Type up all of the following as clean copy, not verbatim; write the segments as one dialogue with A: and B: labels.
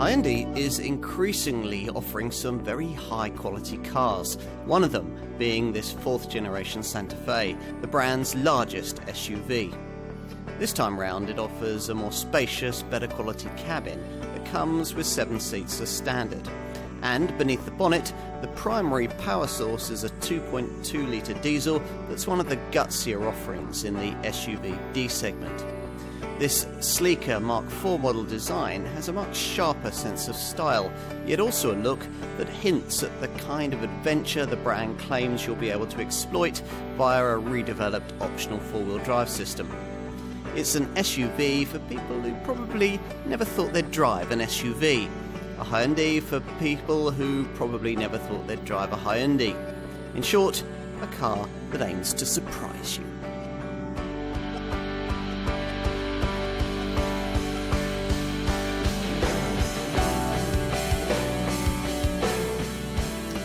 A: Hyundai is increasingly offering some very high-quality cars, one of them being this fourth-generation Santa Fe, the brand's largest SUV. This time round it offers a more spacious, better quality cabin that comes with 7 seats as standard. And beneath the bonnet, the primary power source is a 2.2-litre diesel that's one of the gutsier offerings in the SUV D segment. This sleeker Mark IV model design has a much sharper sense of style, yet also a look that hints at the kind of adventure the brand claims you'll be able to exploit via a redeveloped optional four-wheel drive system. It's an SUV for people who probably never thought they'd drive an SUV. A Hyundai for people who probably never thought they'd drive a Hyundai. In short, a car that aims to surprise you.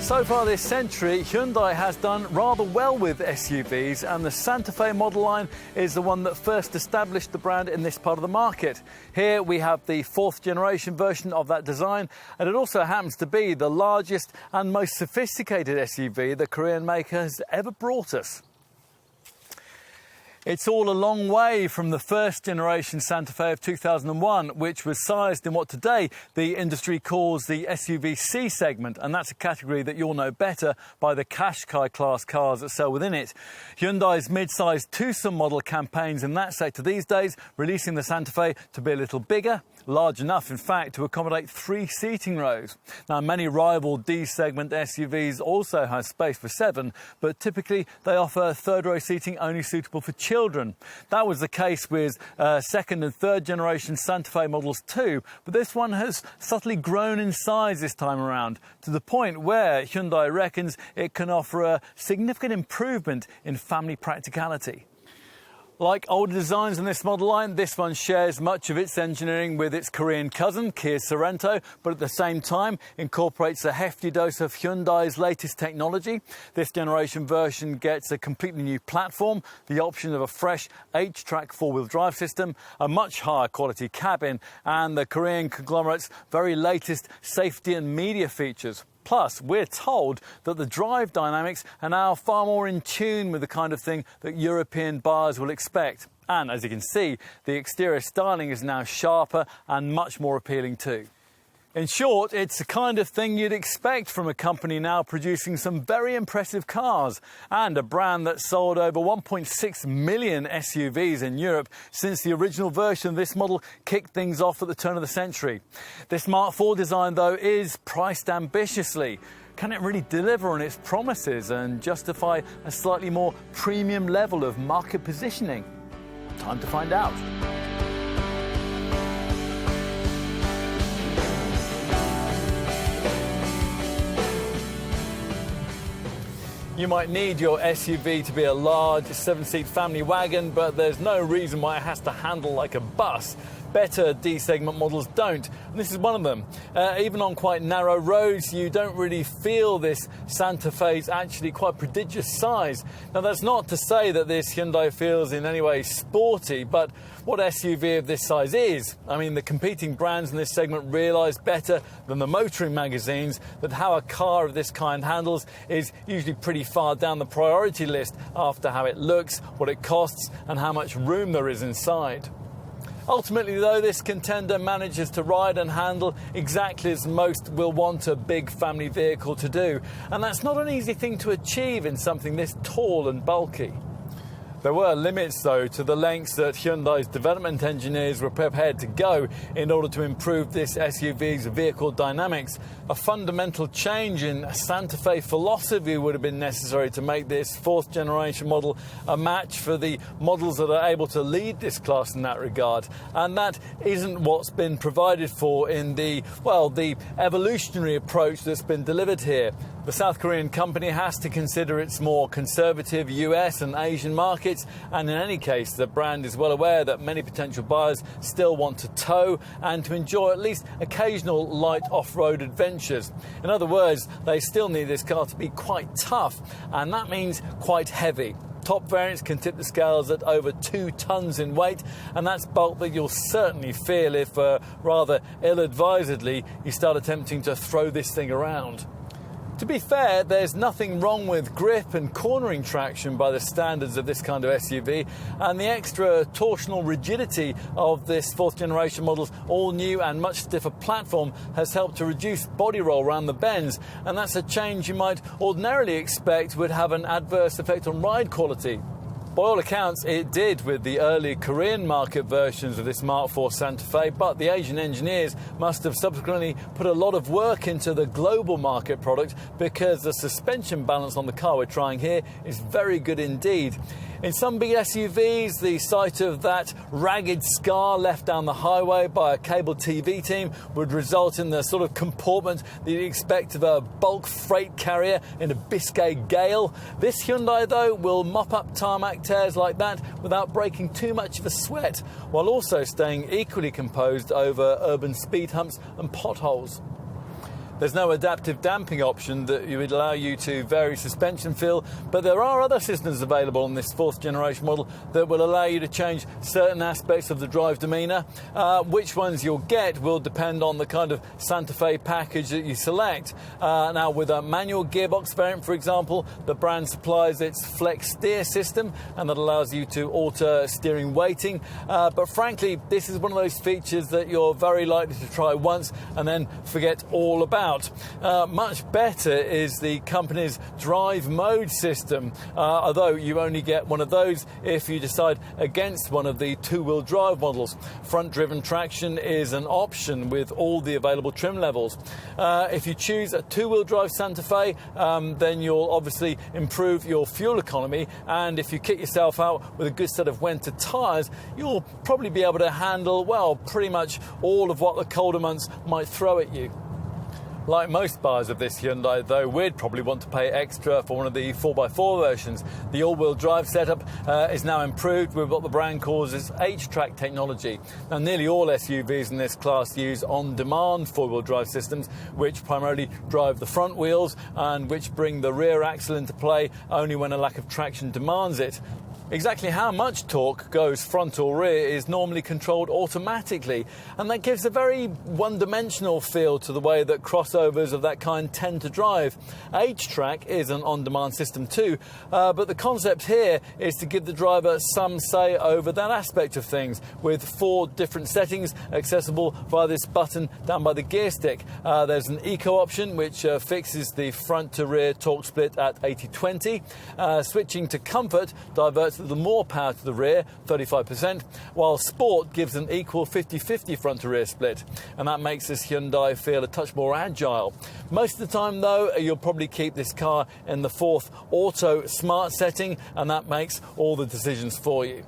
B: So far this century, Hyundai has done rather well with SUVs, and the Santa Fe model line is the one that first established the brand in this part of the market. Here we have the fourth generation version of that design, and it also happens to be the largest and most sophisticated SUV the Korean maker has ever brought us. It's all a long way from the first generation Santa Fe of 2001, which was sized in what today the industry calls the SUV C segment, and that's a category that you'll know better by the Qashqai class cars that sell within it. Hyundai's mid-sized Tucson model campaigns in that sector these days, releasing the Santa Fe to be a little bigger, large enough in fact to accommodate 3 seating rows. Now many rival D segment SUVs also have space for 7, but typically they offer third row seating only suitable for children. That was the case with second and third generation Santa Fe models too, but this one has subtly grown in size this time around, to the point where Hyundai reckons it can offer a significant improvement in family practicality. Like older designs in this model line, this one shares much of its engineering with its Korean cousin, Kia's Sorento, but at the same time incorporates a hefty dose of Hyundai's latest technology. This generation version gets a completely new platform, the option of a fresh H-track four-wheel drive system, a much higher quality cabin, and the Korean conglomerate's very latest safety and media features. Plus, we're told that the drive dynamics are now far more in tune with the kind of thing that European buyers will expect. And as you can see, the exterior styling is now sharper and much more appealing too. In short, it's the kind of thing you'd expect from a company now producing some very impressive cars, and a brand that sold over 1.6 million SUVs in Europe since the original version of this model kicked things off at the turn of the century. This Mark IV design, though, is priced ambitiously. Can it really deliver on its promises and justify a slightly more premium level of market positioning? Time to find out. You might need your SUV to be a large 7-seat family wagon, but there's no reason why it has to handle like a bus. Better D-segment models don't, and this is one of them. Even on quite narrow roads, you don't really feel this Santa Fe's actually quite prodigious size. Now, that's not to say that this Hyundai feels in any way sporty, but what SUV of this size is? I mean, the competing brands in this segment realise better than the motoring magazines that how a car of this kind handles is usually pretty far down the priority list after how it looks, what it costs, and how much room there is inside. Ultimately, though, this contender manages to ride and handle exactly as most will want a big family vehicle to do. And that's not an easy thing to achieve in something this tall and bulky. There were limits, though, to the lengths that Hyundai's development engineers were prepared to go in order to improve this SUV's vehicle dynamics. A fundamental change in Santa Fe philosophy would have been necessary to make this fourth generation model a match for the models that are able to lead this class in that regard. And that isn't what's been provided for in the evolutionary approach that's been delivered here. The South Korean company has to consider its more conservative US and Asian markets, and in any case, the brand is well aware that many potential buyers still want to tow and to enjoy at least occasional light off-road adventures. In other words, they still need this car to be quite tough, and that means quite heavy. top variants can tip the scales at over 2 tons in weight, and that's bulk that you'll certainly feel if, rather ill-advisedly, you start attempting to throw this thing around. To be fair, there's nothing wrong with grip and cornering traction by the standards of this kind of SUV, and the extra torsional rigidity of this fourth generation model's all-new and much stiffer platform has helped to reduce body roll around the bends, and that's a change you might ordinarily expect would have an adverse effect on ride quality. By all accounts, it did with the early Korean market versions of this Mark IV Santa Fe, but the Asian engineers must have subsequently put a lot of work into the global market product, because the suspension balance on the car we're trying here is very good indeed. In some big SUVs, the sight of that ragged scar left down the highway by a cable TV team would result in the sort of comportment that you'd expect of a bulk freight carrier in a Biscay gale. This Hyundai, though, will mop up tarmac tears like that without breaking too much of a sweat, while also staying equally composed over urban speed humps and potholes. There's no adaptive damping option that would allow you to vary suspension feel, but there are other systems available on this fourth generation model that will allow you to change certain aspects of the drive demeanour. Which ones you'll get will depend on the kind of Santa Fe package that you select. Now, with a manual gearbox variant, for example, the brand supplies its flex steer system, and that allows you to alter steering weighting. But frankly, this is one of those features that you're very likely to try once and then forget all about. Much better is the company's drive mode system, although you only get one of those if you decide against one of the two-wheel drive models. Front-driven traction is an option with all the available trim levels. If you choose a two-wheel drive Santa Fe, then you'll obviously improve your fuel economy, and if you kit yourself out with a good set of winter tyres, you'll probably be able to handle, well, pretty much all of what the colder months might throw at you. Like most buyers of this Hyundai, though, we'd probably want to pay extra for one of the 4x4 versions. The all-wheel drive setup is now improved with what the brand calls its H-Track technology. Now, nearly all SUVs in this class use on-demand four-wheel drive systems, which primarily drive the front wheels and which bring the rear axle into play only when a lack of traction demands it. Exactly how much torque goes front or rear is normally controlled automatically, and that gives a very one-dimensional feel to the way that crossovers of that kind tend to drive. H-Track is an on-demand system too, but the concept here is to give the driver some say over that aspect of things, with 4 different settings accessible via this button down by the gear stick. There's an eco option which fixes the front to rear torque split at 80-20. Switching to comfort diverts the more power to the rear, 35%, while Sport gives an equal 50-50 front to rear split, and that makes this Hyundai feel a touch more agile. Most of the time, though, you'll probably keep this car in the 4th Auto Smart setting, and that makes all the decisions for you.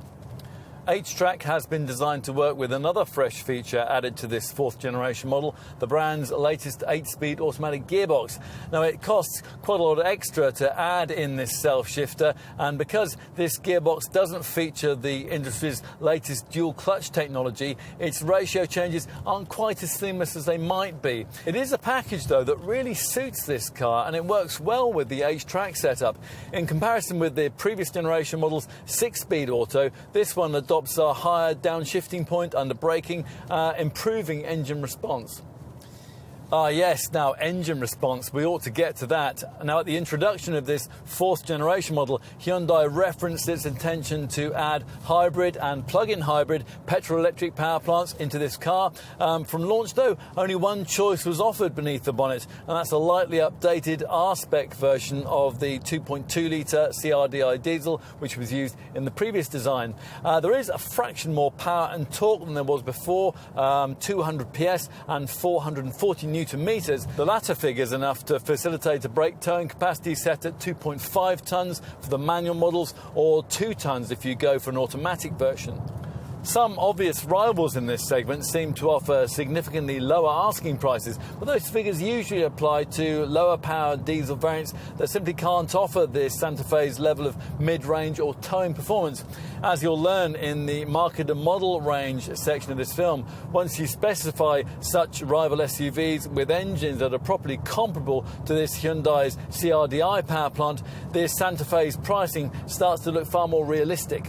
B: H-Track has been designed to work with another fresh feature added to this 4th generation model, the brand's latest 8-speed automatic gearbox. Now, it costs quite a lot extra to add in this self-shifter, and because this gearbox doesn't feature the industry's latest dual clutch technology, its ratio changes aren't quite as seamless as they might be. It is a package, though, that really suits this car, and it works well with the H-Track setup. In comparison with the previous generation model's 6-speed auto, this one adopts a higher downshifting point under braking, improving engine response. Yes, now engine response, we ought to get to that. Now, at the introduction of this 4th generation model, Hyundai referenced its intention to add hybrid and plug-in hybrid petrol-electric power plants into this car. From launch, though, only one choice was offered beneath the bonnet, and that's a lightly updated R-Spec version of the 2.2-litre CRDI diesel, which was used in the previous design. There is a fraction more power and torque than there was before, 200 PS and 440 Newton meters. The latter figure is enough to facilitate a brake towing capacity set at 2.5 tonnes for the manual models, or 2 tonnes if you go for an automatic version. Some obvious rivals in this segment seem to offer significantly lower asking prices, but those figures usually apply to lower powered diesel variants that simply can't offer this Santa Fe's level of mid-range or towing performance. As you'll learn in the market and model range section of this film, once you specify such rival SUVs with engines that are properly comparable to this Hyundai's CRDI power plant, this Santa Fe's pricing starts to look far more realistic.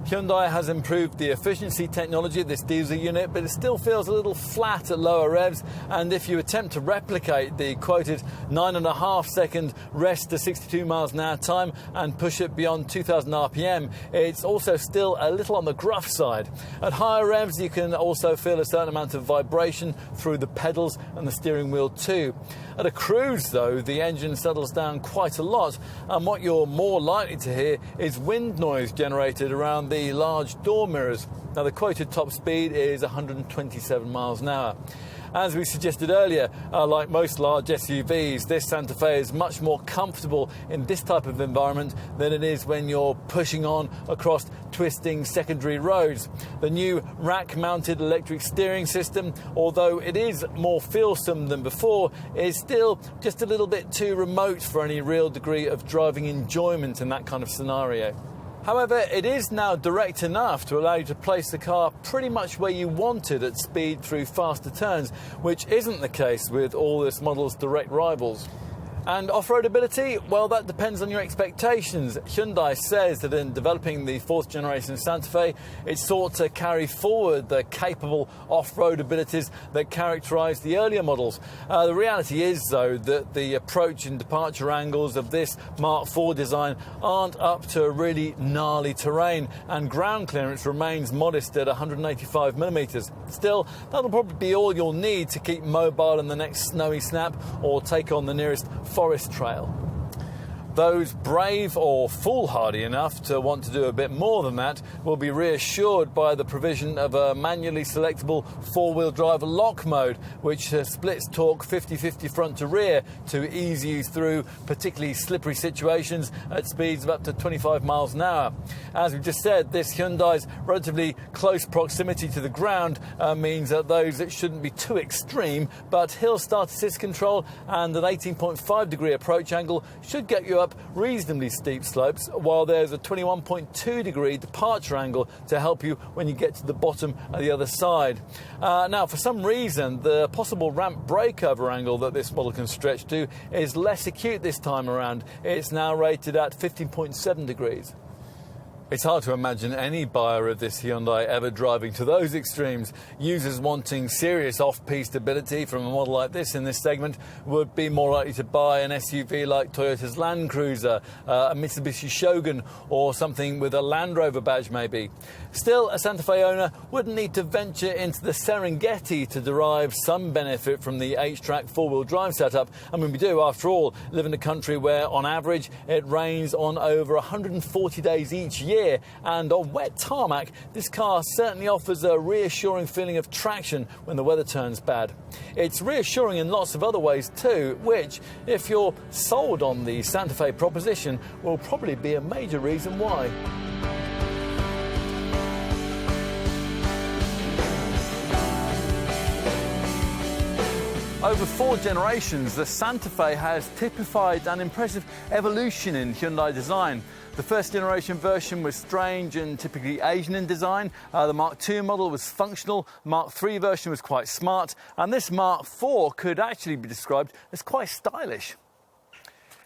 B: Hyundai has improved the efficiency technology of this diesel unit, but it still feels a little flat at lower revs, and if you attempt to replicate the quoted 9.5 second rest to 62 miles an hour time and push it beyond 2000 RPM, it's also still a little on the gruff side. At higher revs you can also feel a certain amount of vibration through the pedals and the steering wheel too. At a cruise though, the engine settles down quite a lot, and what you're more likely to hear is wind noise generated around the large door mirrors. Now the quoted top speed is 127 miles an hour. As we suggested earlier, like most large SUVs, this Santa Fe is much more comfortable in this type of environment than it is when you're pushing on across twisting secondary roads. The new rack-mounted electric steering system, although it is more feelsome than before, is still just a little bit too remote for any real degree of driving enjoyment in that kind of scenario. However, it is now direct enough to allow you to place the car pretty much where you want it at speed through faster turns, which isn't the case with all this model's direct rivals. And off-road ability? Well, that depends on your expectations. Hyundai says that in developing the fourth generation Santa Fe, it sought to carry forward the capable off-road abilities that characterised the earlier models. The reality is, though, that the approach and departure angles of this Mark IV design aren't up to really gnarly terrain, and ground clearance remains modest at 185 millimetres. Still, that'll probably be all you'll need to keep mobile in the next snowy snap or take on the nearest forest trail. Those brave or foolhardy enough to want to do a bit more than that will be reassured by the provision of a manually selectable four-wheel drive lock mode, which splits torque 50-50 front to rear to ease you through particularly slippery situations at speeds of up to 25 miles an hour. As we just said, this Hyundai's relatively close proximity to the ground means that those that shouldn't be too extreme, but hill start assist control and an 18.5 degree approach angle should get you up reasonably steep slopes, while there's a 21.2 degree departure angle to help you when you get to the bottom at the other side. Now, for some reason, the possible ramp breakover angle that this model can stretch to is less acute this time around. It's now rated at 15.7 degrees. It's hard to imagine any buyer of this Hyundai ever driving to those extremes. Users wanting serious off-piste ability from a model like this in this segment would be more likely to buy an SUV like Toyota's Land Cruiser, a Mitsubishi Shogun, or something with a Land Rover badge maybe. Still, a Santa Fe owner wouldn't need to venture into the Serengeti to derive some benefit from the H-Track four-wheel drive setup. I mean, we do, after all, live in a country where, on average, it rains on over 140 days each year, and on wet tarmac, this car certainly offers a reassuring feeling of traction when the weather turns bad. It's reassuring in lots of other ways too, which, if you're sold on the Santa Fe proposition, will probably be a major reason why. Over 4 generations, the Santa Fe has typified an impressive evolution in Hyundai design. The first generation version was strange and typically Asian in design. The Mark II model was functional, Mark III version was quite smart, and this Mark IV could actually be described as quite stylish.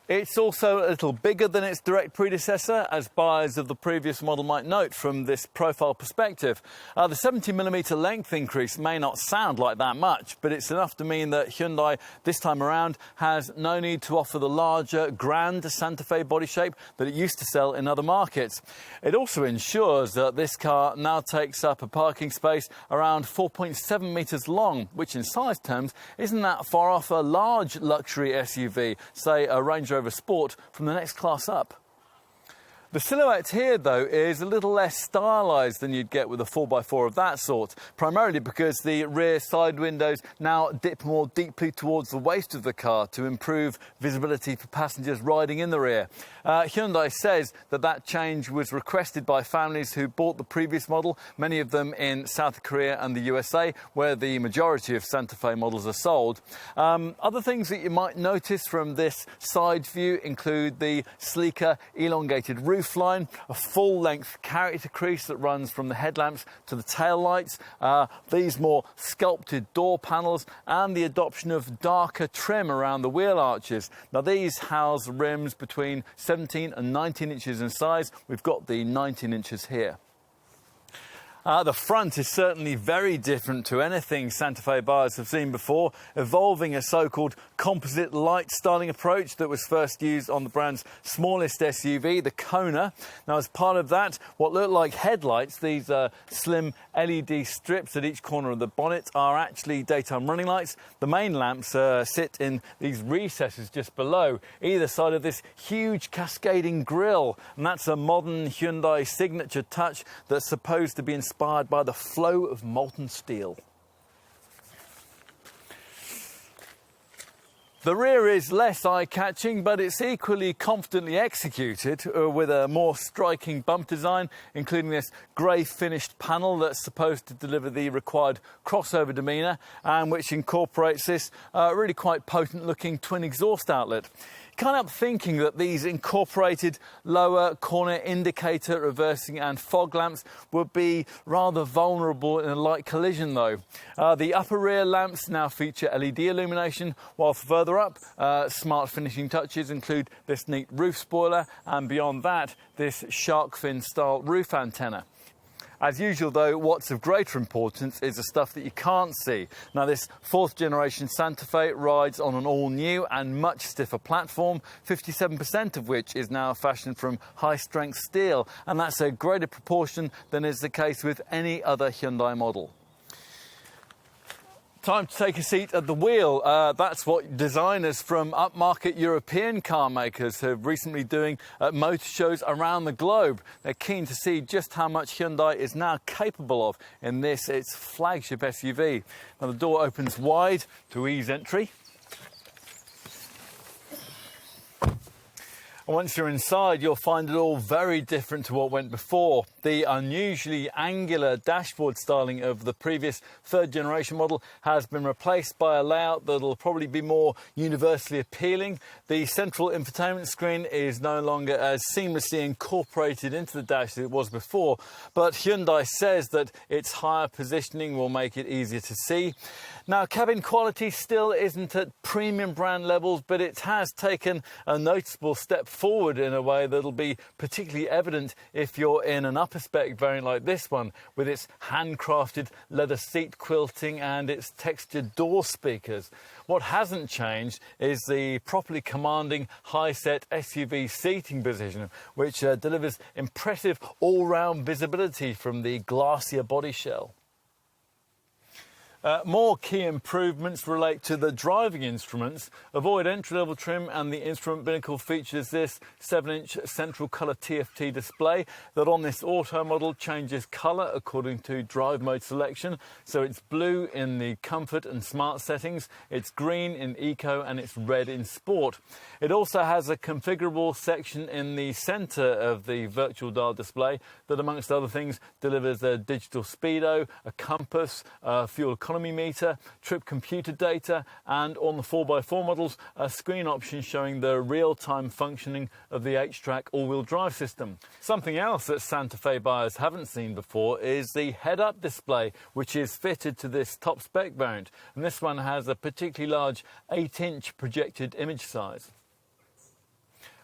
B: It's also a little bigger than its direct predecessor, as buyers of the previous model might note from this profile perspective. The 70mm length increase may not sound like that much, but it's enough to mean that Hyundai this time around has no need to offer the larger, grand Santa Fe body shape that it used to sell in other markets. It also ensures that this car now takes up a parking space around 4.7 metres long, which in size terms isn't that far off a large luxury SUV, say a Range Rover Sport from the next class up. The silhouette here, though, is a little less stylised than you'd get with a 4x4 of that sort, primarily because the rear side windows now dip more deeply towards the waist of the car to improve visibility for passengers riding in the rear. Hyundai says that change was requested by families who bought the previous model, many of them in South Korea and the USA, where the majority of Santa Fe models are sold. Other things that you might notice from this side view include the sleeker, elongated roofline, a full-length character crease that runs from the headlamps to the tail lights, these more sculpted door panels, and the adoption of darker trim around the wheel arches. Now, these house rims between 17 and 19 inches in size. We've got the 19 inches here. The front is certainly very different to anything Santa Fe buyers have seen before, evolving a so-called composite light styling approach that was first used on the brand's smallest SUV, the Kona. Now, as part of that, what look like headlights, these slim LED strips at each corner of the bonnet, are actually daytime running lights. The main lamps sit in these recesses just below, either side of this huge cascading grille, and that's a modern Hyundai signature touch that's supposed to be inspired by the flow of molten steel. The rear is less eye-catching, but it's equally confidently executed with a more striking bump design, including this grey finished panel that's supposed to deliver the required crossover demeanour and which incorporates this really quite potent-looking twin exhaust outlet. Can't help thinking that these incorporated lower corner indicator, reversing and fog lamps would be rather vulnerable in a light collision though. The upper rear lamps now feature LED illumination, while further up, smart finishing touches include this neat roof spoiler, and beyond that, this shark fin style roof antenna. As usual though, what's of greater importance is the stuff that you can't see. Now, this fourth generation Santa Fe rides on an all new and much stiffer platform, 57% of which is now fashioned from high strength steel, and that's a greater proportion than is the case with any other Hyundai model. Time to take a seat at the wheel. That's what designers from upmarket European car makers have recently doing at motor shows around the globe. They're keen to see just how much Hyundai is now capable of in this, its flagship SUV. Now, the door opens wide to ease entry. And once you're inside, you'll find it all very different to what went before. The unusually angular dashboard styling of the previous third generation model has been replaced by a layout that'll probably be more universally appealing. The central infotainment screen is no longer as seamlessly incorporated into the dash as it was before, but Hyundai says that its higher positioning will make it easier to see. Now, cabin quality still isn't at premium brand levels, but it has taken a noticeable step forward in a way that'll be particularly evident if you're in an upper spec variant like this one, with its handcrafted leather seat quilting and its textured door speakers. What hasn't changed is the properly commanding high-set SUV seating position, which delivers impressive all-round visibility from the glacier body shell. More key improvements relate to the driving instruments. Avoid entry-level trim, and the instrument binnacle features this 7-inch central colour TFT display that on this auto model changes colour according to drive mode selection. So it's blue in the comfort and smart settings, it's green in eco, and it's red in sport. It also has a configurable section in the centre of the virtual dial display that, amongst other things, delivers a digital speedo, a compass, fuel economy meter, trip computer data, and on the 4x4 models, a screen option showing the real-time functioning of the H-Track all-wheel drive system. Something else that Santa Fe buyers haven't seen before is the head-up display, which is fitted to this top-spec variant, and this one has a particularly large 8-inch projected image size.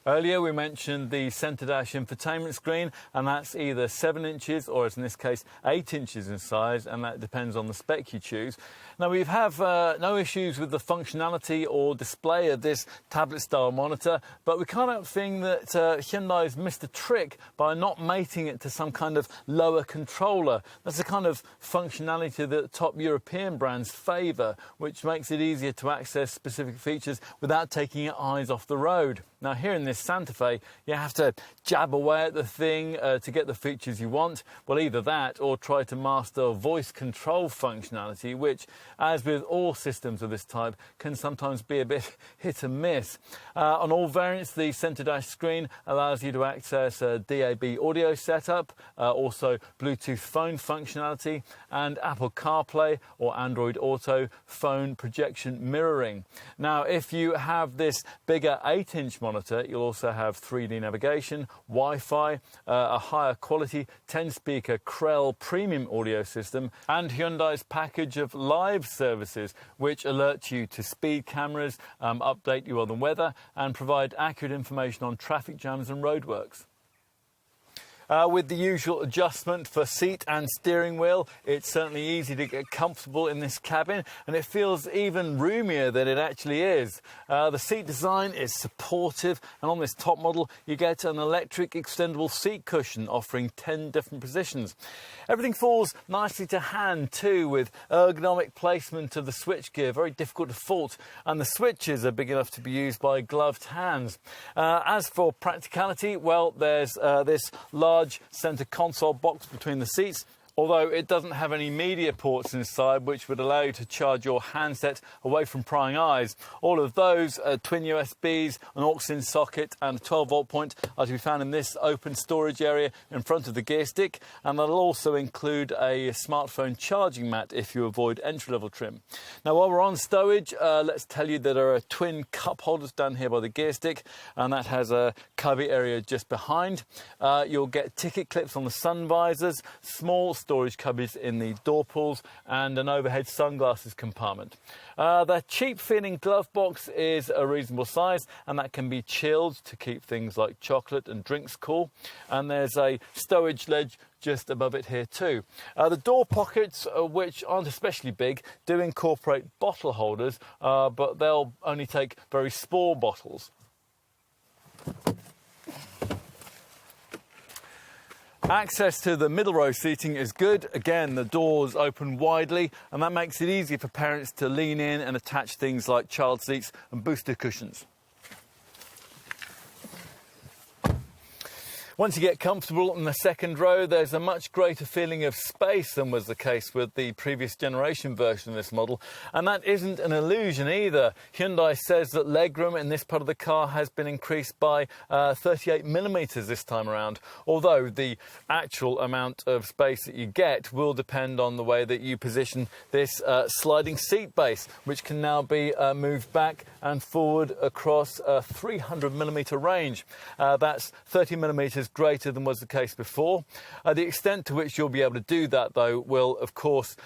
B: Earlier we mentioned the centre dash infotainment screen, and that's either 7 inches or, as in this case, 8 inches in size, and that depends on the spec you choose. Now, we have no issues with the functionality or display of this tablet-style monitor, but we can't help seeing that Hyundai's missed a trick by not mating it to some kind of lower controller. That's the kind of functionality that top European brands favour, which makes it easier to access specific features without taking your eyes off the road. Now, here in this this Santa Fe, you have to jab away at the thing to get the features you want. Well, either that or try to master voice control functionality, which, as with all systems of this type, can sometimes be a bit hit and miss. On all variants, the centre dash screen allows you to access a DAB audio setup, also Bluetooth phone functionality, and Apple CarPlay or Android Auto phone projection mirroring. Now, if you have this bigger 8-inch monitor, you'll also have 3D navigation, Wi-Fi, a higher quality 10-speaker Krell premium audio system, and Hyundai's package of live services, which alert you to speed cameras, update you on the weather, and provide accurate information on traffic jams and roadworks. With the usual adjustment for seat and steering wheel, it's certainly easy to get comfortable in this cabin, and it feels even roomier than it actually is. The seat design is supportive, and on this top model you get an electric extendable seat cushion offering 10 different positions. Everything falls nicely to hand too, with ergonomic placement of the switchgear, very difficult to fault, and the switches are big enough to be used by gloved hands. As for practicality, well, there's this large centre console box between the seats, although it doesn't have any media ports inside which would allow you to charge your handset away from prying eyes. All of those twin USBs, an aux-in socket and a 12-volt point are to be found in this open storage area in front of the gear stick, and that'll also include a smartphone charging mat if you avoid entry-level trim. Now, while we're on stowage, let's tell you that there are twin cup holders down here by the gear stick, and that has a cubby area just behind. You'll get ticket clips on the sun visors, small storage cubbies in the door pulls, and an overhead sunglasses compartment. The cheap feeling glove box is a reasonable size, and that can be chilled to keep things like chocolate and drinks cool, and there's a stowage ledge just above it here too. The door pockets, which aren't especially big, do incorporate bottle holders, but they'll only take very small bottles. Access to the middle row seating is good. Again, the doors open widely, and that makes it easy for parents to lean in and attach things like child seats and booster cushions. Once you get comfortable in the second row, there's a much greater feeling of space than was the case with the previous generation version of this model, and that isn't an illusion either. Hyundai says that legroom in this part of the car has been increased by 38 millimetres this time around, although the actual amount of space that you get will depend on the way that you position this sliding seat base, which can now be moved back and forward across a 300 millimetre range. That's 30 millimetres greater than was the case before. The extent to which you'll be able to do that, though, will of course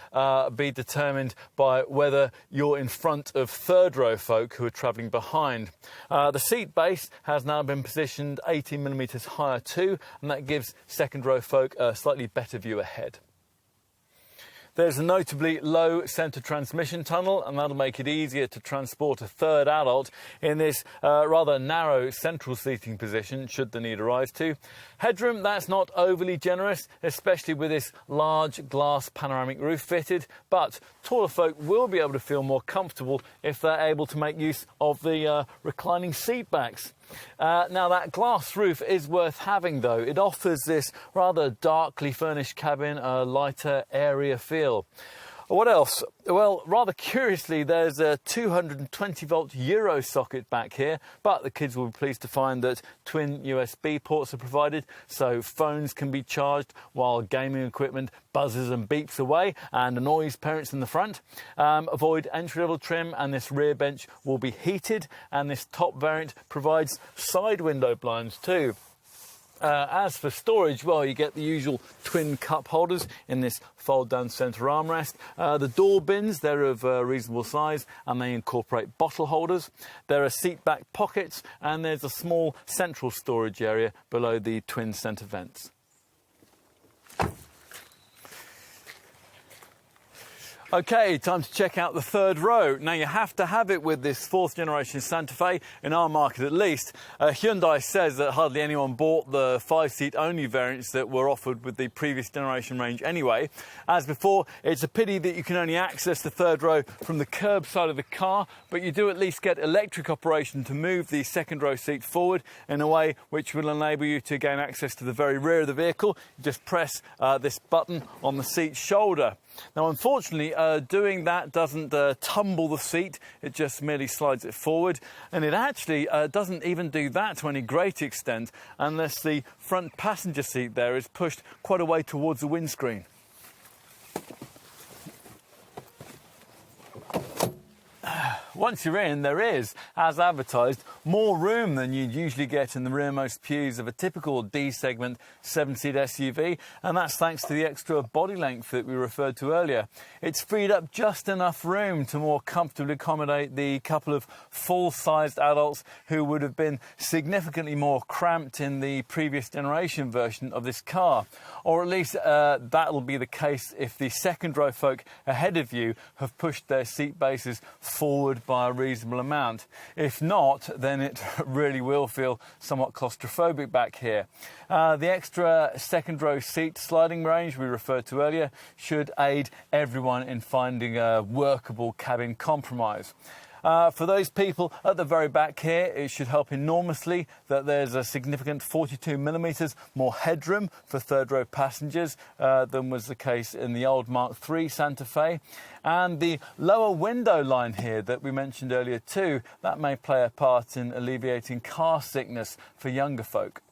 B: be determined by whether you're in front of third row folk who are travelling behind. The seat base has now been positioned 18 millimetres higher too, and that gives second row folk a slightly better view ahead. There's a notably low centre transmission tunnel, and that'll make it easier to transport a third adult in this rather narrow central seating position, should the need arise to. Headroom, that's not overly generous, especially with this large glass panoramic roof fitted, but taller folk will be able to feel more comfortable if they're able to make use of the reclining seat backs. Now, that glass roof is worth having, though. It offers this rather darkly furnished cabin a lighter, airier feel. What else? Well, rather curiously, there's a 220-volt Euro socket back here, but the kids will be pleased to find that twin USB ports are provided, so phones can be charged while gaming equipment buzzes and beeps away and annoys parents in the front. Avoid entry-level trim, and this rear bench will be heated, and this top variant provides side window blinds too. As for storage, well, you get the usual twin cup holders in this fold-down centre armrest. The door bins, they're of reasonable size, and they incorporate bottle holders. There are seat back pockets, and there's a small central storage area below the twin centre vents. Okay, time to check out the third row. Now, you have to have it with this fourth generation Santa Fe, in our market at least. Hyundai says that hardly anyone bought the 5-seat only variants that were offered with the previous generation range anyway. As before, it's a pity that you can only access the third row from the curb side of the car, but you do at least get electric operation to move the second row seat forward in a way which will enable you to gain access to the very rear of the vehicle. You just press this button on the seat shoulder. Now, unfortunately, doing that doesn't tumble the seat, it just merely slides it forward, and it actually doesn't even do that to any great extent unless the front passenger seat there is pushed quite a way towards the windscreen. Once you're in, there is, as advertised, more room than you'd usually get in the rearmost pews of a typical D-segment 7-seat SUV, and that's thanks to the extra body length that we referred to earlier. It's freed up just enough room to more comfortably accommodate the couple of full-sized adults who would have been significantly more cramped in the previous generation version of this car. Or at least that'll be the case if the second row folk ahead of you have pushed their seat bases forward by a reasonable amount. If not, then it really will feel somewhat claustrophobic back here. The extra second row seat sliding range we referred to earlier should aid everyone in finding a workable cabin compromise. For those people at the very back here, it should help enormously that there's a significant 42mm more headroom for third row passengers than was the case in the old Mark III Santa Fe. And the lower window line here that we mentioned earlier too, that may play a part in alleviating car sickness for younger folk.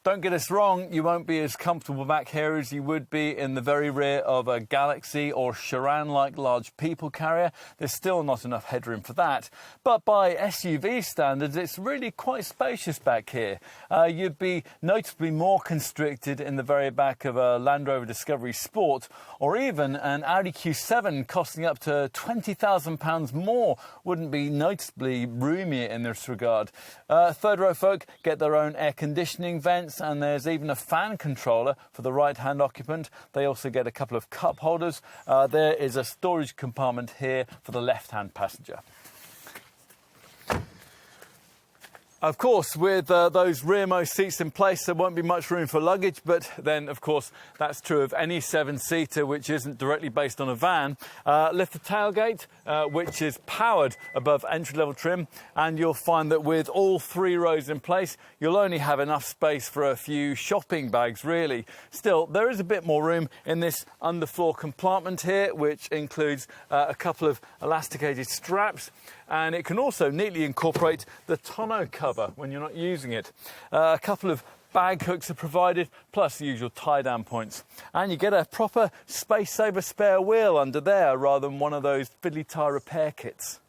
B: Don't get us wrong, you won't be as comfortable back here as you would be in the very rear of a Galaxy or Charan-like large people carrier. There's still not enough headroom for that. But by SUV standards, it's really quite spacious back here. You'd be noticeably more constricted in the very back of a Land Rover Discovery Sport, or even an Audi Q7 costing up to £20,000 more wouldn't be noticeably roomier in this regard. Third row folk get their own air conditioning vents, and there's even a fan controller for the right-hand occupant. They also get a couple of cup holders. There is a storage compartment here for the left-hand passenger. Of course, with those rearmost seats in place, there won't be much room for luggage, but then, of course, that's true of any 7-seater which isn't directly based on a van. Lift the tailgate, which is powered above entry-level trim, and you'll find that with all 3 rows in place, you'll only have enough space for a few shopping bags, really. Still, there is a bit more room in this underfloor compartment here, which includes a couple of elasticated straps, and it can also neatly incorporate the tonneau cover when you're not using it. A couple of bag hooks are provided, plus the usual tie-down points. And you get a proper space-saver spare wheel under there, rather than one of those fiddly tyre repair kits.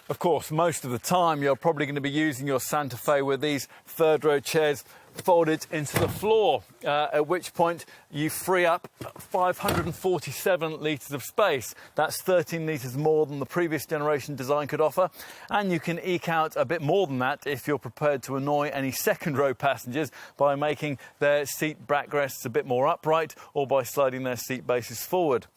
B: Of course, most of the time you're probably going to be using your Santa Fe with these third-row chairs folded into the floor, at which point you free up 547 litres of space. That's 13 litres more than the previous generation design could offer, and you can eke out a bit more than that if you're prepared to annoy any second row passengers by making their seat backrests a bit more upright or by sliding their seat bases forward.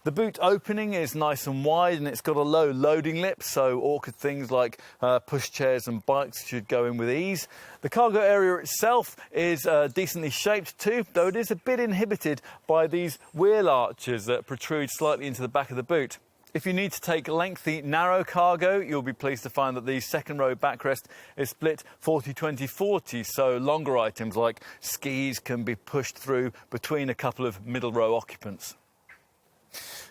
B: The boot opening is nice and wide, and it's got a low loading lip, so awkward things like pushchairs and bikes should go in with ease. The cargo area itself is decently shaped too, though it is a bit inhibited by these wheel arches that protrude slightly into the back of the boot. If you need to take lengthy, narrow cargo, you'll be pleased to find that the second row backrest is split 40-20-40, so longer items like skis can be pushed through between a couple of middle row occupants.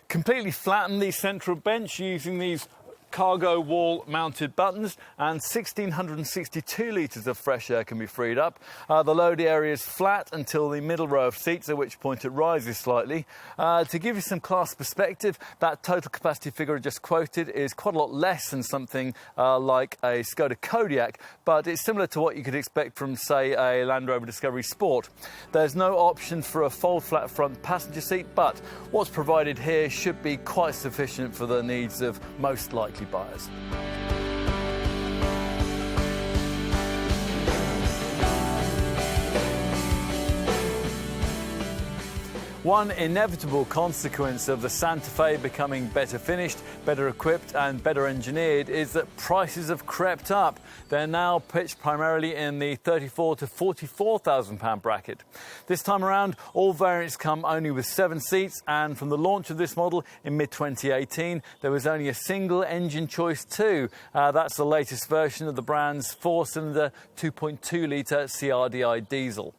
B: Completely flatten the central bench using these cargo wall mounted buttons, and 1,662 litres of fresh air can be freed up. The load area is flat until the middle row of seats, at which point it rises slightly. To give you some class perspective, that total capacity figure I just quoted is quite a lot less than something like a Skoda Kodiaq, but it's similar to what you could expect from, say, a Land Rover Discovery Sport. There's no option for a fold flat front passenger seat, but what's provided here should be quite sufficient for the needs of most likely buyers. One inevitable consequence of the Santa Fe becoming better finished, better equipped and better engineered is that prices have crept up. They're now pitched primarily in the £34,000 to £44,000 bracket. This time around, all variants come only with 7 seats, and from the launch of this model in mid-2018, there was only a single engine choice too. That's the latest version of the brand's 4-cylinder 2.2-litre CRDI diesel.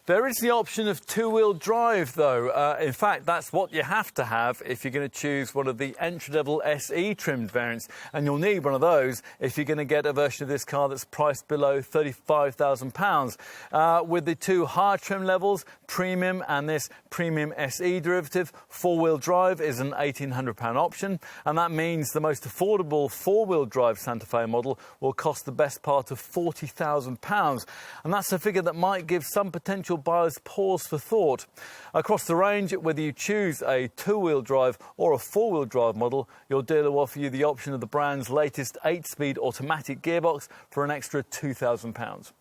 B: There is the option of two-wheel drive, though. In fact, that's what you have to have if you're going to choose one of the entry-level SE trimmed variants. And you'll need one of those if you're going to get a version of this car that's priced below £35,000. With the two higher trim levels, Premium and this Premium SE derivative, four-wheel drive is an £1,800 option. And that means the most affordable four-wheel drive Santa Fe model will cost the best part of £40,000. And that's a figure that might give some potential buyers pause for thought. Across the range, whether you choose a two-wheel drive or a four-wheel drive model, your dealer will offer you the option of the brand's latest 8-speed automatic gearbox for an extra £2,000.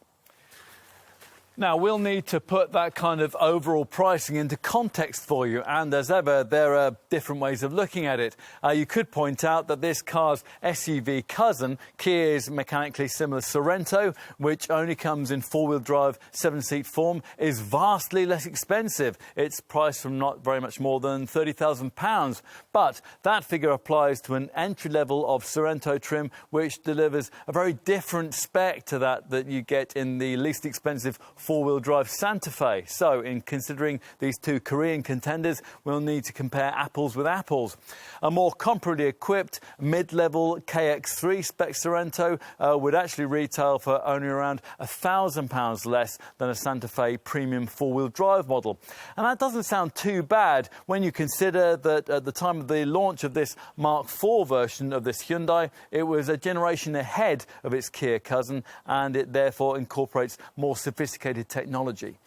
B: Now, we'll need to put that kind of overall pricing into context for you, and as ever, there are different ways of looking at it. You could point out that this car's SUV cousin, Kia's mechanically similar Sorento, which only comes in four-wheel drive 7-seat form, is vastly less expensive. It's priced from not very much more than £30,000. But that figure applies to an entry level of Sorento trim, which delivers a very different spec to that you get in the least expensive four-wheel drive Santa Fe. So in considering these two Korean contenders, we'll need to compare apples with apples. A more comparably equipped mid-level KX3 spec Sorento would actually retail for only around £1,000 less than a Santa Fe premium four-wheel drive model. And that doesn't sound too bad when you consider that at the time of the launch of this Mark IV version of this Hyundai, it was a generation ahead of its Kia cousin, and it therefore incorporates more sophisticated technology.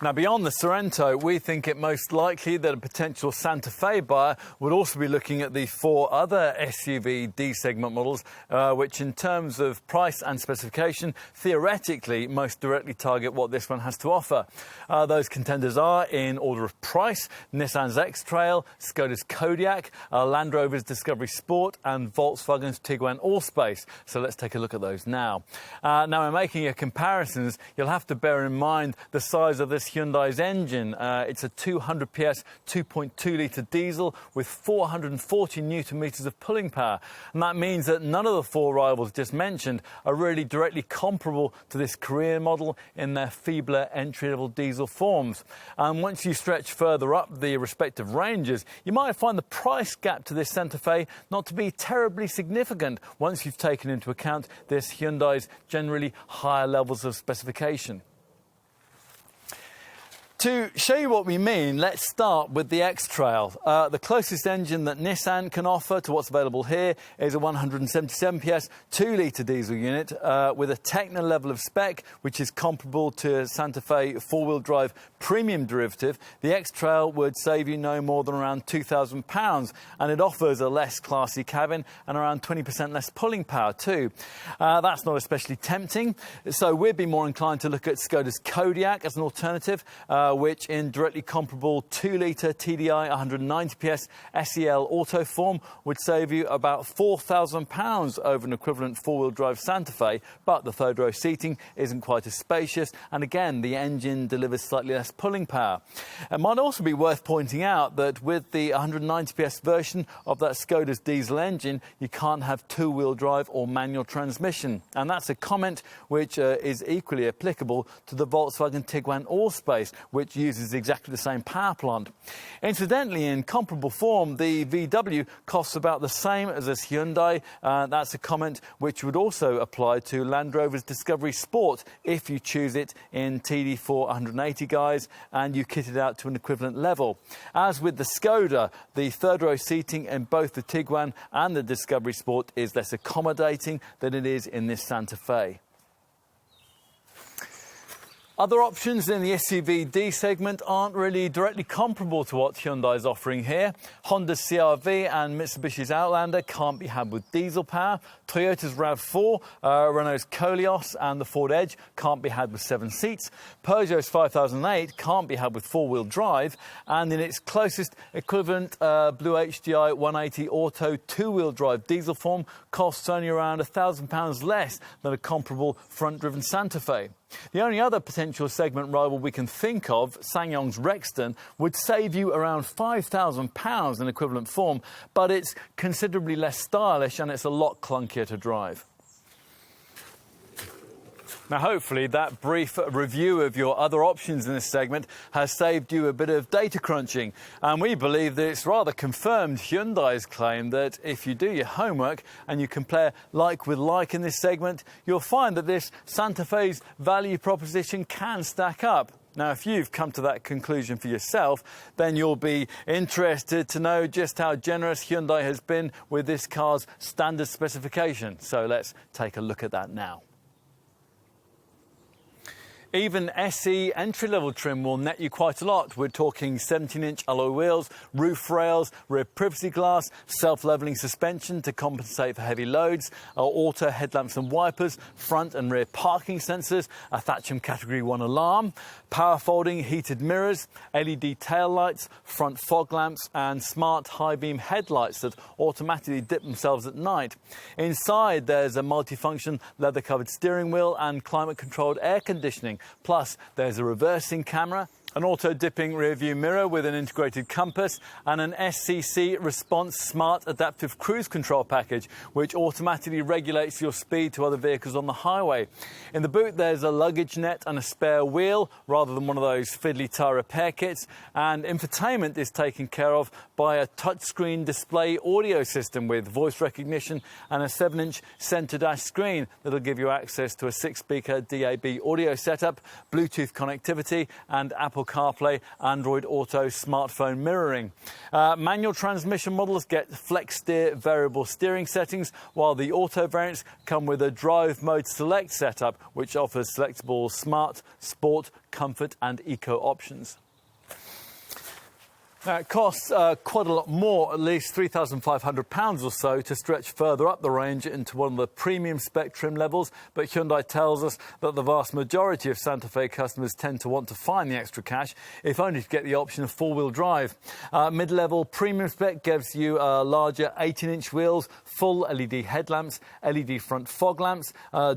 B: Now, beyond the Sorento, we think it most likely that a potential Santa Fe buyer would also be looking at the 4 other SUV D-segment models, which in terms of price and specification, theoretically most directly target what this one has to offer. Those contenders are, in order of price, Nissan's X-Trail, Skoda's Kodiaq, Land Rover's Discovery Sport and Volkswagen's Tiguan Allspace. So let's take a look at those now. Now, in making your comparisons, you'll have to bear in mind the size of this Hyundai's engine. It's a 200 PS 2.2-litre diesel with 440 newton-metres of pulling power. And that means that none of the 4 rivals just mentioned are really directly comparable to this Korean model in their feebler entry-level diesel forms. And once you stretch further up the respective ranges, you might find the price gap to this Santa Fe not to be terribly significant once you've taken into account this Hyundai's generally higher levels of specification. To show you what we mean, let's start with the X-Trail. The closest engine that Nissan can offer to what's available here is a 177 PS 2-litre diesel unit with a Tecna level of spec, which is comparable to Santa Fe four-wheel drive premium derivative. The X-Trail would save you no more than around £2,000, and it offers a less classy cabin and around 20% less pulling power too. That's not especially tempting, so we'd be more inclined to look at Skoda's Kodiaq as an alternative, which in directly comparable 2-litre TDI 190 PS SEL Auto form would save you about £4,000 over an equivalent four-wheel drive Santa Fe, but the third row seating isn't quite as spacious, and again the engine delivers slightly less pulling power. It might also be worth pointing out that with the 190 PS version of that Skoda's diesel engine, you can't have two-wheel drive or manual transmission, and that's a comment which is equally applicable to the Volkswagen Tiguan Allspace, which uses exactly the same power plant. Incidentally, in comparable form, the VW costs about the same as this Hyundai. That's a comment which would also apply to Land Rover's Discovery Sport if you choose it in TD4 180 guise and you kit it out to an equivalent level. As with the Skoda, the third row seating in both the Tiguan and the Discovery Sport is less accommodating than it is in this Santa Fe. Other options in the SUV D segment aren't really directly comparable to what Hyundai is offering here. Honda's CR-V and Mitsubishi's Outlander can't be had with diesel power. Toyota's RAV4, Renault's Koleos and the Ford Edge can't be had with 7 seats. Peugeot's 5008 can't be had with 4-wheel drive. And in its closest equivalent, Blue HDI 180 Auto 2-wheel drive diesel form costs only around £1,000 less than a comparable front-driven Santa Fe. The only other potential segment rival we can think of, SsangYong's Rexton, would save you around £5,000 in equivalent form, but it's considerably less stylish and it's a lot clunkier to drive. Now, hopefully, that brief review of your other options in this segment has saved you a bit of data crunching. And we believe that it's rather confirmed Hyundai's claim that if you do your homework and you compare like with like in this segment, you'll find that this Santa Fe's value proposition can stack up. Now, if you've come to that conclusion for yourself, then you'll be interested to know just how generous Hyundai has been with this car's standard specification. So let's take a look at that now. Even SE entry-level trim will net you quite a lot. We're talking 17-inch alloy wheels, roof rails, rear privacy glass, self-levelling suspension to compensate for heavy loads, auto headlamps and wipers, front and rear parking sensors, a Thatcham Category 1 alarm, power folding heated mirrors, LED tail lights, front fog lamps and smart high-beam headlights that automatically dip themselves at night. Inside there's a multifunction leather-covered steering wheel and climate-controlled air conditioning. Plus, there's a reversing camera, an auto-dipping rear-view mirror with an integrated compass and an SCC Response Smart Adaptive Cruise Control package, which automatically regulates your speed to other vehicles on the highway. In the boot, there's a luggage net and a spare wheel, rather than one of those fiddly tire repair kits, and infotainment is taken care of by a touchscreen display audio system with voice recognition and a 7-inch centre dash screen that'll give you access to a 6-speaker DAB audio setup, Bluetooth connectivity and Apple CarPlay, Android Auto, smartphone mirroring. Manual transmission models get flex steer variable steering settings, while the auto variants come with a drive mode select setup, which offers selectable smart, sport, comfort and eco options. Now, it costs quite a lot more, at least £3,500 or so, to stretch further up the range into one of the premium spec trim levels, but Hyundai tells us that the vast majority of Santa Fe customers tend to want to find the extra cash, if only to get the option of 4-wheel drive. Mid-level premium spec gives you larger 18-inch wheels, full LED headlamps, LED front fog lamps,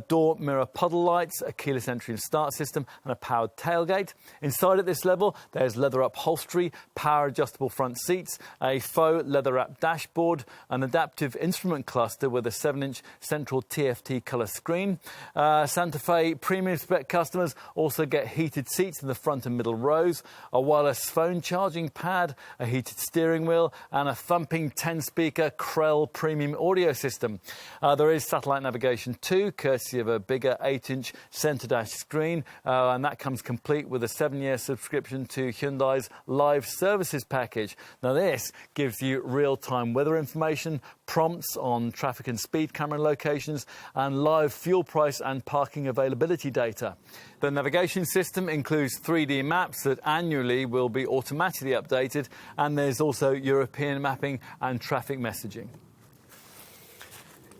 B: door mirror puddle lights, a keyless entry and start system and a powered tailgate. Inside at this level, there's leather upholstery, power adjustable front seats, a faux leather-wrapped dashboard, an adaptive instrument cluster with a 7-inch central TFT colour screen. Santa Fe premium spec customers also get heated seats in the front and middle rows, a wireless phone charging pad, a heated steering wheel and a thumping 10-speaker Krell premium audio system. There is satellite navigation too, courtesy of a bigger 8-inch centre dash screen, and that comes complete with a 7-year subscription to Hyundai's live services package. Now, this gives you real-time weather information, prompts on traffic and speed camera locations, and live fuel price and parking availability data. The navigation system includes 3D maps that annually will be automatically updated, and there's also European mapping and traffic messaging.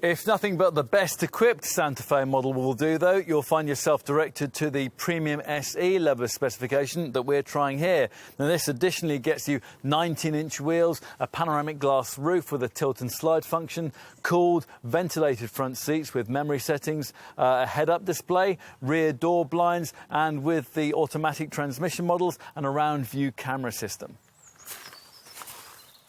B: If nothing but the best equipped Santa Fe model will do, though, you'll find yourself directed to the Premium SE level of specification that we're trying here. Now, this additionally gets you 19-inch wheels, a panoramic glass roof with a tilt and slide function, cooled, ventilated front seats with memory settings, a head-up display, rear door blinds, and with the automatic transmission models, and a round view camera system.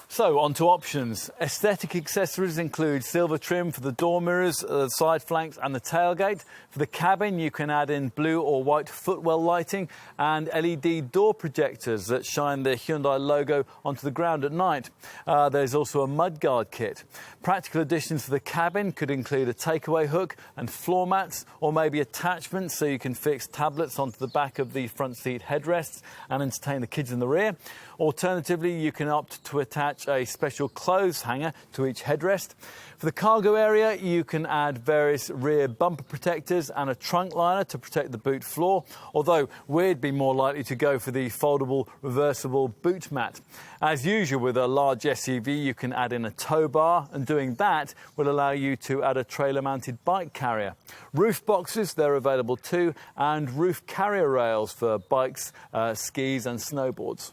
B: So, on to options. Aesthetic accessories include silver trim for the door mirrors, the side flanks and the tailgate. For the cabin, you can add in blue or white footwell lighting and LED door projectors that shine the Hyundai logo onto the ground at night. There's also a mudguard kit. Practical additions for the cabin could include a takeaway hook and floor mats, or maybe attachments so you can fix tablets onto the back of the front seat headrests and entertain the kids in the rear. Alternatively, you can opt to attach attach a special clothes hanger to each headrest. For the cargo area, you can add various rear bumper protectors and a trunk liner to protect the boot floor, although we'd be more likely to go for the foldable, reversible boot mat. As usual with a large SUV, you can add in a tow bar, and doing that will allow you to add a trailer-mounted bike carrier. Roof boxes, they're available too, and roof carrier rails for bikes, skis and snowboards.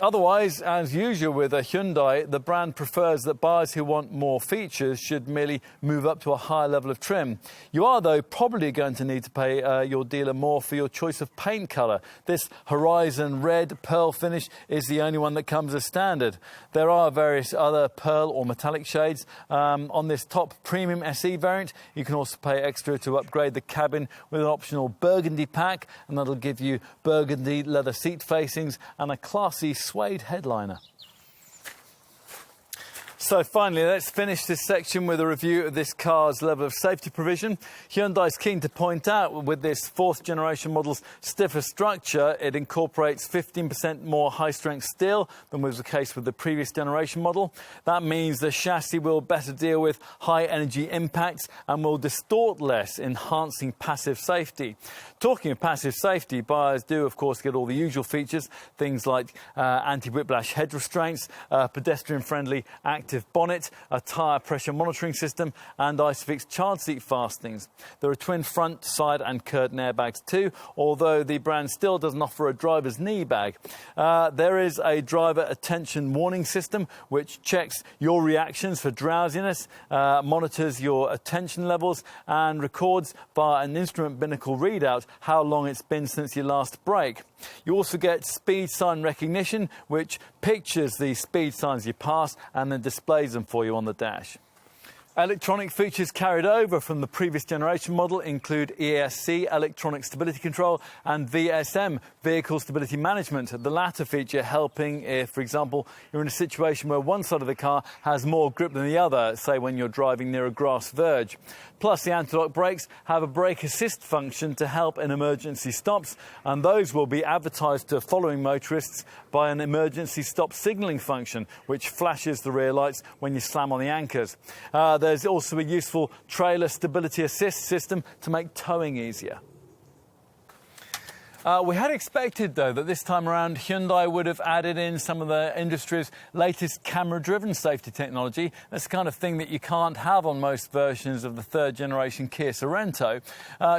B: Otherwise, as usual with a Hyundai, the brand prefers that buyers who want more features should merely move up to a higher level of trim. You are, though, probably going to need to pay your dealer more for your choice of paint colour. This Horizon Red Pearl finish is the only one that comes as standard. There are various other pearl or metallic shades. On this top premium SE variant, you can also pay extra to upgrade the cabin with an optional burgundy pack, and that'll give you burgundy leather seat facings and a classy suede headliner. So finally, let's finish this section with a review of this car's level of safety provision. Hyundai's keen to point out with this fourth generation model's stiffer structure, it incorporates 15% more high-strength steel than was the case with the previous generation model. That means the chassis will better deal with high-energy impacts and will distort less, enhancing passive safety. Talking of passive safety, buyers do, of course, get all the usual features, things like anti-whiplash head restraints, pedestrian-friendly active bonnet, a tyre pressure monitoring system and ISOFIX child seat fastenings. There are twin front, side and curtain airbags too, although the brand still doesn't offer a driver's knee bag. There is a driver attention warning system which checks your reactions for drowsiness, monitors your attention levels and records via an instrument binnacle readout how long it's been since your last break. You also get speed sign recognition, which pictures the speed signs you pass and then displays them for you on the dash. Electronic features carried over from the previous generation model include ESC, electronic stability control, and VSM, vehicle stability management. The latter feature helping if, for example, you're in a situation where one side of the car has more grip than the other, say when you're driving near a grass verge. Plus, the anti-lock brakes have a brake assist function to help in emergency stops, and those will be advertised to following motorists by an emergency stop signalling function, which flashes the rear lights when you slam on the anchors. There's also a useful trailer stability assist system to make towing easier. We had expected, though, that this time around Hyundai would have added in some of the industry's latest camera-driven safety technology. That's the kind of thing that you can't have on most versions of the third-generation Kia Sorento.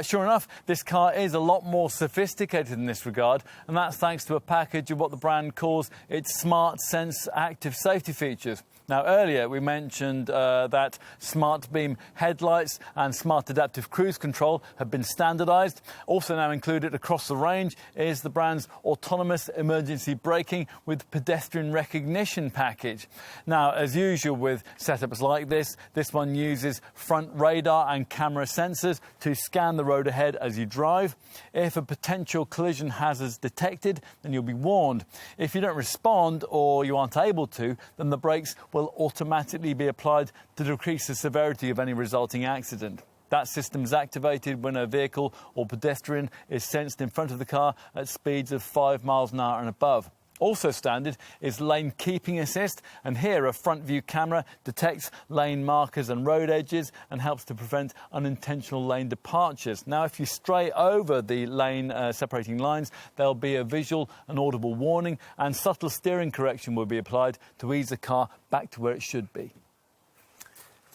B: Sure enough, this car is a lot more sophisticated in this regard, and that's thanks to a package of what the brand calls its Smart Sense active safety features. Now, earlier we mentioned that smart beam headlights and smart adaptive cruise control have been standardised. Also now included across the range is the brand's autonomous emergency braking with pedestrian recognition package. Now, as usual with setups like this one uses front radar and camera sensors to scan the road ahead as you drive. If a potential collision hazard's detected, then you'll be warned. If you don't respond or you aren't able to, then the brakes will automatically be applied to decrease the severity of any resulting accident. That system is activated when a vehicle or pedestrian is sensed in front of the car at speeds of 5 miles an hour and above. Also standard is lane keeping assist, and here a front view camera detects lane markers and road edges and helps to prevent unintentional lane departures. Now, if you stray over the lane separating lines, there'll be a visual and audible warning, and subtle steering correction will be applied to ease the car back to where it should be.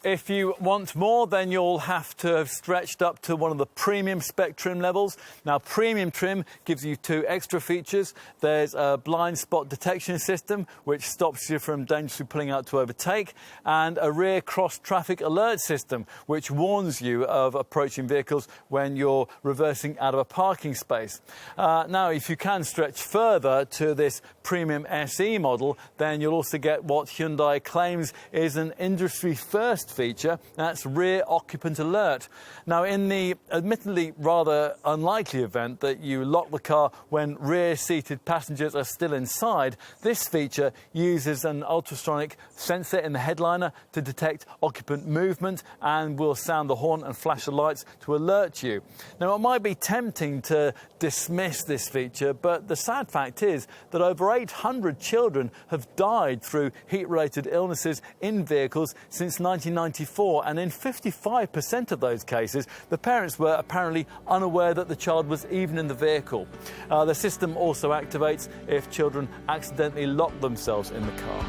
B: If you want more, then you'll have to have stretched up to one of the premium spec trim levels. Now, premium trim gives you 2 extra features. There's a blind spot detection system, which stops you from dangerously pulling out to overtake, and a rear cross-traffic alert system, which warns you of approaching vehicles when you're reversing out of a parking space. Now, if you can stretch further to this premium SE model, then you'll also get what Hyundai claims is an industry-first first feature, that's rear occupant alert. Now, in the admittedly rather unlikely event that you lock the car when rear-seated passengers are still inside, this feature uses an ultrasonic sensor in the headliner to detect occupant movement and will sound the horn and flash the lights to alert you. Now, it might be tempting to dismiss this feature, but the sad fact is that over 800 children have died through heat-related illnesses in vehicles since 1994, and in 55% of those cases, the parents were apparently unaware that the child was even in the vehicle. The system also activates if children accidentally lock themselves in the car.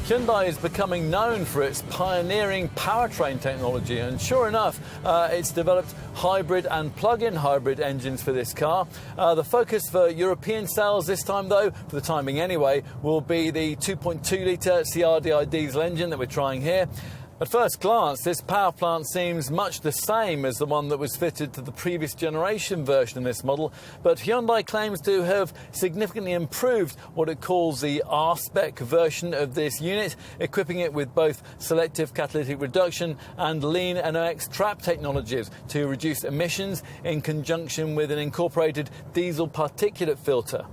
B: Hyundai is becoming known for its pioneering powertrain technology, and sure enough, it's developed hybrid and plug-in hybrid engines for this car. The focus for European sales this time, though, for the time being anyway, will be the 2.2-litre CRDI diesel engine that we're trying here. At first glance, this power plant seems much the same as the one that was fitted to the previous generation version of this model, but Hyundai claims to have significantly improved what it calls the R-spec version of this unit, equipping it with both selective catalytic reduction and lean NOx trap technologies to reduce emissions in conjunction with an incorporated diesel particulate filter.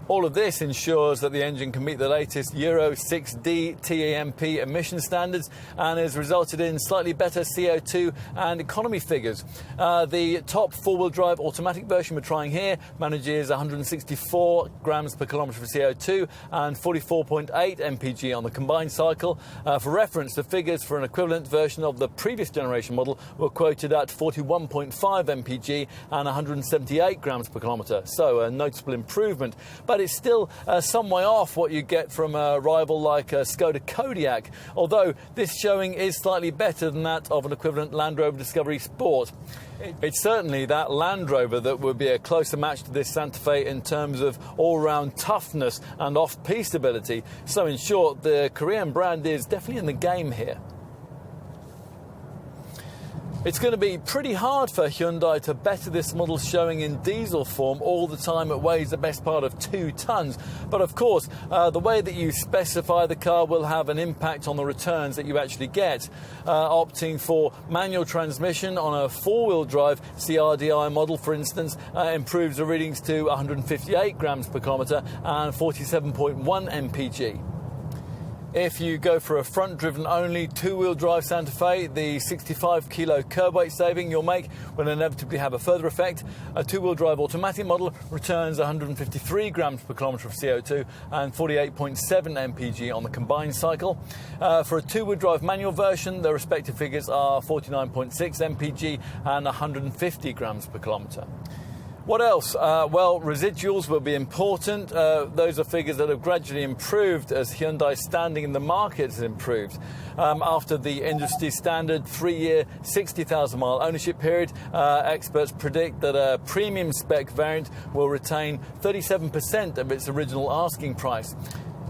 B: All of this ensures that the engine can meet the latest Euro 6D TAMP emission standards and has resulted in slightly better CO2 and economy figures. The top four-wheel drive automatic version we're trying here manages 164 grams per kilometre for CO2 and 44.8 mpg on the combined cycle. For reference, the figures for an equivalent version of the previous generation model were quoted at 41.5 mpg and 178 grams per kilometre, so a noticeable improvement. But it's still some way off what you get from a rival like a Skoda Kodiaq, although this showing is slightly better than that of an equivalent Land Rover Discovery Sport. It's certainly that Land Rover that would be a closer match to this Santa Fe in terms of all-round toughness and off-piste ability. So in short, the Korean brand is definitely in the game here. It's going to be pretty hard for Hyundai to better this model showing in diesel form all the time. It weighs the best part of 2 tons. But of course, the way that you specify the car will have an impact on the returns that you actually get. Opting for manual transmission on a four-wheel drive CRDI model, for instance, improves the readings to 158 grams per kilometre and 47.1 mpg. If you go for a front-driven only two-wheel drive Santa Fe, the 65 kilo curb weight saving you'll make will inevitably have a further effect. A two-wheel drive automatic model returns 153 grams per kilometre of CO2 and 48.7 mpg on the combined cycle. For a two-wheel drive manual version, the respective figures are 49.6 mpg and 150 grams per kilometre. What else? Well, residuals will be important. Those are figures that have gradually improved as Hyundai's standing in the market has improved. After the industry standard 3-year, 60,000 mile ownership period, experts predict that a premium spec variant will retain 37% of its original asking price.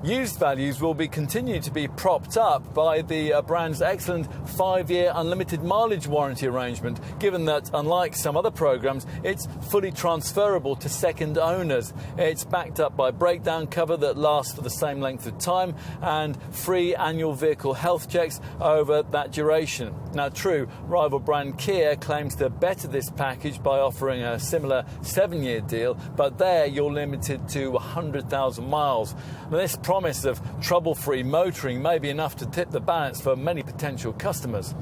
B: Used values will be continued to be propped up by the brand's excellent 5-year unlimited mileage warranty arrangement, given that, unlike some other programs, it's fully transferable to second owners. It's backed up by breakdown cover that lasts for the same length of time and free annual vehicle health checks over that duration. Now, true, rival brand Kia claims to better this package by offering a similar 7-year deal, but there you're limited to 100,000 miles. Now, this promise of trouble-free motoring may be enough to tip the balance for many potential customers.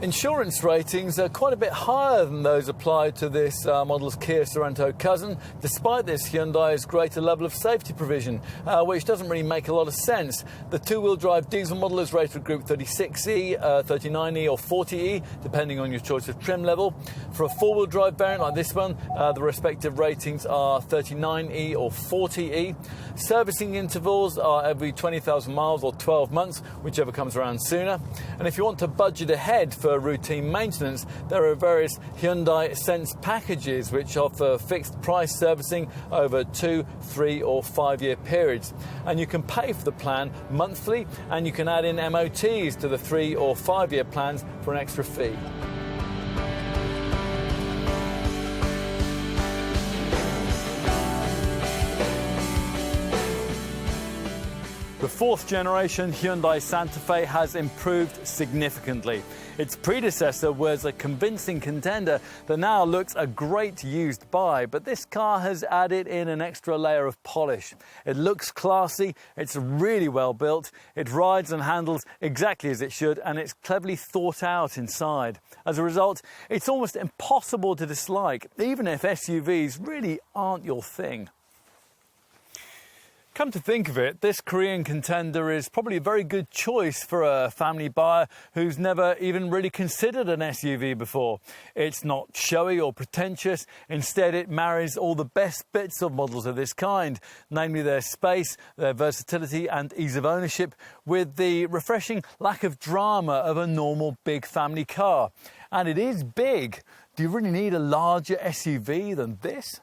B: Insurance ratings are quite a bit higher than those applied to this model's Kia Sorento cousin, despite this Hyundai's greater level of safety provision, which doesn't really make a lot of sense. The two-wheel drive diesel model is rated Group 36E, 39E or 40E, depending on your choice of trim level. For a four-wheel drive variant like this one, the respective ratings are 39E or 40E. Servicing intervals are every 20,000 miles or 12 months, whichever comes around sooner. And if you want to budget ahead for routine maintenance, there are various Hyundai Sense packages which offer fixed price servicing over 2, 3 or 5-year periods. And you can pay for the plan monthly, and you can add in MOTs to the 3 or 5-year plans for an extra fee. The fourth generation Hyundai Santa Fe has improved significantly. Its predecessor was a convincing contender that now looks a great used buy, but this car has added in an extra layer of polish. It looks classy, it's really well built, it rides and handles exactly as it should, and it's cleverly thought out inside. As a result, it's almost impossible to dislike, even if SUVs really aren't your thing. Come to think of it, this Korean contender is probably a very good choice for a family buyer who's never even really considered an SUV before. It's not showy or pretentious, instead it marries all the best bits of models of this kind, namely their space, their versatility and ease of ownership, with the refreshing lack of drama of a normal big family car. And it is big. Do you really need a larger SUV than this?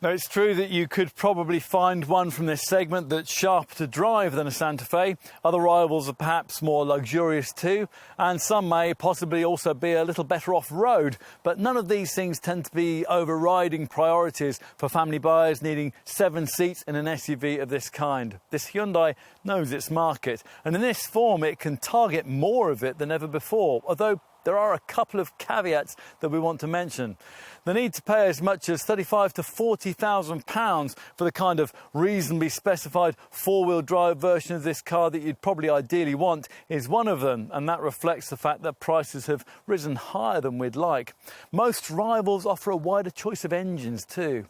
B: Now, it's true that you could probably find one from this segment that's sharper to drive than a Santa Fe. Other rivals are perhaps more luxurious too, and some may possibly also be a little better off-road, but none of these things tend to be overriding priorities for family buyers needing 7 seats in an SUV of this kind. This Hyundai knows its market, and in this form it can target more of it than ever before, although there are a couple of caveats that we want to mention. The need to pay as much as £35,000 to £40,000 for the kind of reasonably specified four-wheel drive version of this car that you'd probably ideally want is one of them, and that reflects the fact that prices have risen higher than we'd like. Most rivals offer a wider choice of engines too.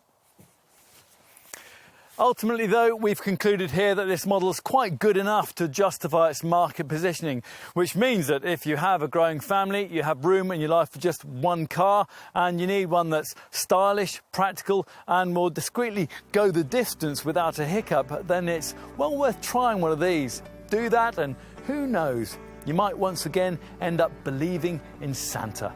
B: Ultimately, though, we've concluded here that this model is quite good enough to justify its market positioning, which means that if you have a growing family, you have room in your life for just one car, and you need one that's stylish, practical, and will discreetly go the distance without a hiccup, then it's well worth trying one of these. Do that, and who knows, you might once again end up believing in Santa.